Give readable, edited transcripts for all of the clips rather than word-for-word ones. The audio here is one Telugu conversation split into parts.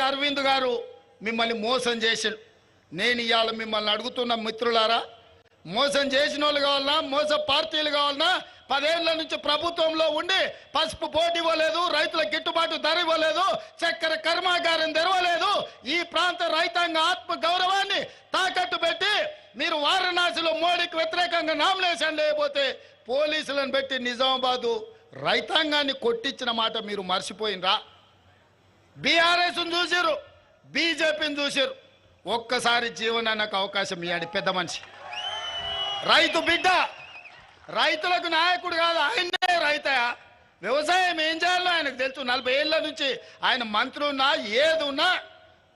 అరవింద్ గారు మిమ్మల్ని మోసం చేశాడు. నేను ఇవాళ మిమ్మల్ని అడుగుతున్న మిత్రులారా, మోసం చేసిన వాళ్ళు కావాలన్నా, మోస పార్టీలు కావాలన్నా, 10 ఏళ్ల నుంచి ప్రభుత్వంలో ఉండి పసుపు పోటీ ఇవ్వలేదు, రైతులకు గిట్టుబాటు ధర ఇవ్వలేదు, చక్కెర కర్మాగారం తెరవలేదు, ఈ ప్రాంత రైతాంగ ఆత్మ గౌరవాన్ని తాకట్టు పెట్టి మీరు వారణాసిలో మోడీకి వ్యతిరేకంగా నామినేషన్ లేకపోతే పోలీసులను పెట్టి నిజామాబాదు రైతాంగాన్ని కొట్టించిన మాట మీరు మర్చిపోయినరా? బీఆర్ఎస్ను చూసారు, బీజేపీని చూసారు. ఒక్కసారి జీవనానికి అవకాశం ఇవ్వండి. పెద్ద మనిషి, రైతు బిడ్డ, రైతులకు నాయకుడు కాదు, ఆయనే రైతయా. వ్యవసాయం ఏం చేయాలో ఆయనకు తెలుసు. 40 ఏళ్ల నుంచి ఆయన మంత్రి ఉన్నా ఏది ఉన్నా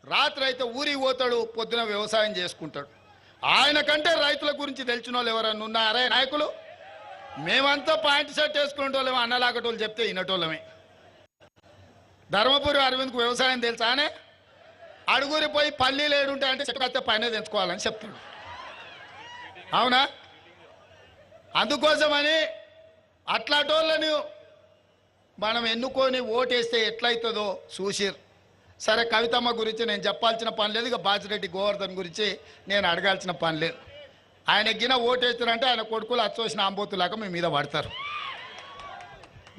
రాత్రి అయితే ఊరికి పోతాడు, పొద్దున వ్యవసాయం చేసుకుంటాడు. ఆయన కంటే రైతుల గురించి తెలిసిన వాళ్ళు ఎవరన్నా ఉన్నారే నాయకులు? మేమంతా పాయింట్ షర్ట్ వేసుకునే వాళ్ళమే, అన్నలాగటోళ్ళు చెప్తే వినటోళ్ళమే. ధర్మపురి అరవింద్కు వ్యవసాయం తెలుసా? అనే అడుగురి పోయి పల్లీలు ఏడుంటాయి అంటే చెట్టుకత్తే పైన తెంచుకోవాలని చెప్తాడు. అవునా? అందుకోసమని అట్లాటోళ్ళని మనం ఎన్నుకొని ఓటేస్తే ఎట్లయితుందో చూసిరు. సరే, కవితమ్మ గురించి నేను చెప్పాల్సిన పని లేదు, ఇక బాజిరెడ్డి గోవర్ధన్ గురించి నేను అడగాల్సిన పని లేదు. ఆయన గిన ఓటేస్తారంటే ఆయన కొడుకులు అచ్చోసిన ఆంబోతులాగా మీ మీద పడతారు.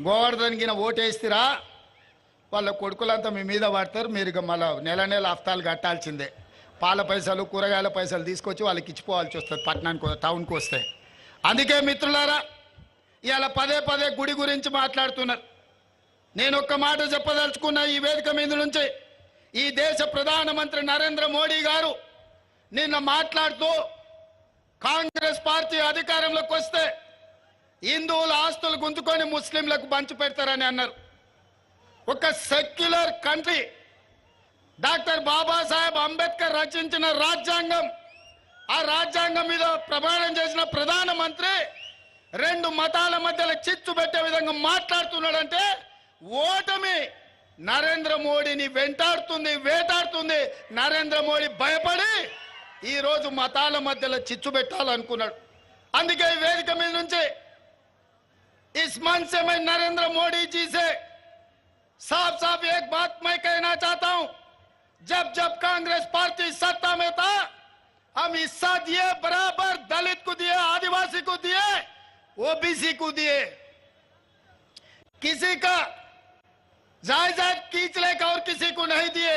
గోవర్ధన్ గిన ఓటేస్తారా వాళ్ళ కొడుకులంతా మీ మీద పడతారు. మీరు ఇక మళ్ళీ నెల హఫ్తాలు కట్టాల్సిందే. పాల పైసలు, కూరగాయల పైసలు తీసుకొచ్చి వాళ్ళకి ఇచ్చిపోవాల్సి వస్తుంది పట్టణానికి, టౌన్కి వస్తే. అందుకే మిత్రులారా, ఇవాళ పదే గుడి గురించి మాట్లాడుతున్నారు. నేను ఒక్క మాట చెప్పదలుచుకున్నా ఈ వేదిక మీద నుంచి. ఈ దేశ ప్రధానమంత్రి నరేంద్ర మోడీ గారు నిన్న మాట్లాడుతూ కాంగ్రెస్ పార్టీ అధికారంలోకి వస్తే హిందువుల ఆస్తులు గుంజుకొని ముస్లింలకు పంచి పెడతారని అన్నారు. ఒక secular country, doctor Babasaheb Ambedkar రచించిన రాజ్యాంగం, ఆ రాజ్యాంగం మీద ప్రమాణం చేసిన ప్రధానమంత్రి 2 మతాల మధ్యలో చిచ్చు పెట్టే విధంగా మాట్లాడుతున్నాడంటే ఓటమి నరేంద్ర మోడీని వేటాడుతుంది. నరేంద్ర మోడీ భయపడి ఈరోజు మతాల మధ్యలో చిచ్చు పెట్టాలనుకున్నాడు. అందుకే ఈ వేదిక మీద నుంచి इस मन से मैं नरेंद्र मोदी जी से साफ एक बात मैं कहना चाहता हूं, जब कांग्रेस पार्टी सत्ता में था हम हिस्सा दिए, बराबर दलित को दिए, आदिवासी को दिए, ओबीसी को दिए, किसी का जायदाद खींच लेकर और किसी को नहीं दिए।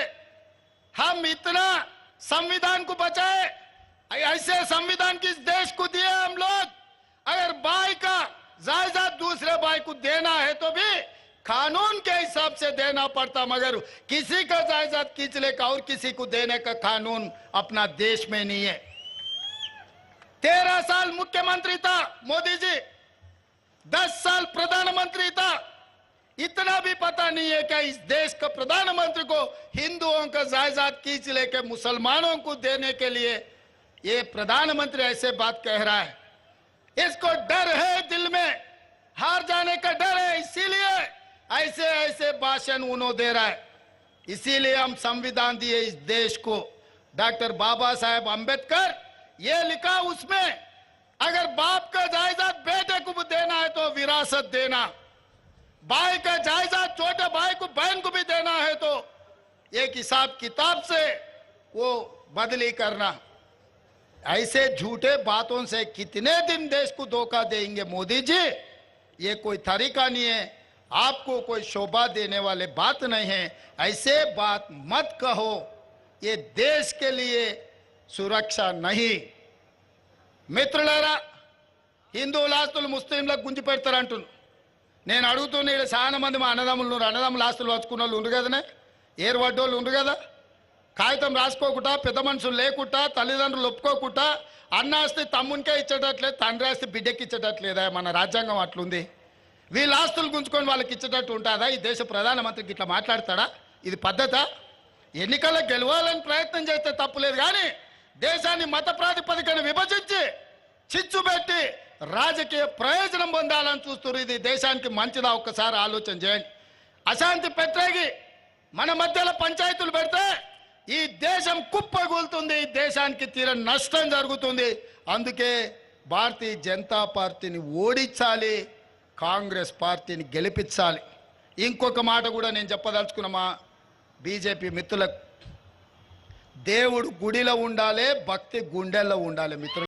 हम इतना संविधान को बचाए, ऐसे संविधान किस देश को दिए हम लोग। अगर भाई का जायदाद दूसरे भाई को देना है तो भी कानून के हिसाब से देना पड़ता, मगर किसी का जायदाद खींच लेकर और किसी को देने का कानून अपना देश में नहीं है। 13 साल मुख्यमंत्री था मोदी जी, 10 साल प्रधानमंत्री था। इतना भी पता नहीं है कि इस देश का प्रधानमंत्री को हिंदुओं का जायदाद खींच लेकर मुसलमानों को देने के लिए ये प्रधानमंत्री ऐसे बात कह रहा है। इसको डर है, दिल में हार जाने का डर है, इसीलिए ऐसे भाषण उन्होंने दे रहा है। इसीलिए हम संविधान दिए इस देश को। डॉक्टर बाबा साहेब अंबेडकर ये लिखा उसमें, अगर बाप का जायदाद बेटे को भी देना है तो विरासत देना, भाई का जायदाद छोटे भाई को, बहन को भी देना है तो एक हिसाब किताब से वो बदली करना। ऐसे झूठे बातों से कितने दिन देश को धोखा देंगे मोदी जी? ये कोई तरीका नहीं है, आपको कोई शोभा देने वाले बात नहीं है। ऐसे बात मत कहो, ये देश के लिए सुरक्षा नहीं। మిత్రులారా, హిందువుల ఆస్తులు ముస్లింలకు గుంజి పెడతారంటున్నారు. నేను అడుగుతున్నా, ఇక్కడ చాలా మంది మా అన్నదమ్ముల ఆస్తులు వచ్చుకున్న వాళ్ళు ఉండు కదనే, ఏర్పడ్డోళ్ళు ఉండు కదా. కాగితం రాసుకోకుండా, పెద్ద మనుషులు లేకుండా, తల్లిదండ్రులు ఒప్పుకోకుండా అన్న ఆస్తి తమ్మునికే ఇచ్చేటట్లేదు, తండ్రి ఆస్తి బిడ్డకి ఇచ్చేటట్లేదా? మన రాజ్యాంగం అట్లుంది. వీళ్ళ ఆస్తులు గుంజుకొని వాళ్ళకి ఇచ్చేటట్టు ఉంటుందా? ఈ దేశ ప్రధానమంత్రికి ఇట్లా మాట్లాడతాడా? ఇది పద్ధత? ఎన్నికల్లో గెలవాలని ప్రయత్నం చేస్తే తప్పులేదు, కానీ దేశాన్ని మత ప్రాతిపదికన విభజించి చిచ్చు పెట్టి రాజకీయ ప్రయోజనం పొందాలని చూస్తున్నారు. ఇది దేశానికి మంచిదా? ఒక్కసారి ఆలోచన చేయండి. అశాంతి పెట్టేగి మన మధ్యలో పంచాయతీలు పెడితే ఈ దేశం కుప్పగూలుతుంది, ఈ దేశానికి తీరని నష్టం జరుగుతుంది. అందుకే భారతీయ జనతా పార్టీని ఓడించాలి, కాంగ్రెస్ పార్టీని గెలిపించాలి. ఇంకొక మాట కూడా నేను చెప్పదలుచుకున్న మా బీజేపీ మిత్రులకు, దేవుడు గుడిలో ఉండాలి, భక్తి గుండెల్లో ఉండాలి మిత్రులు.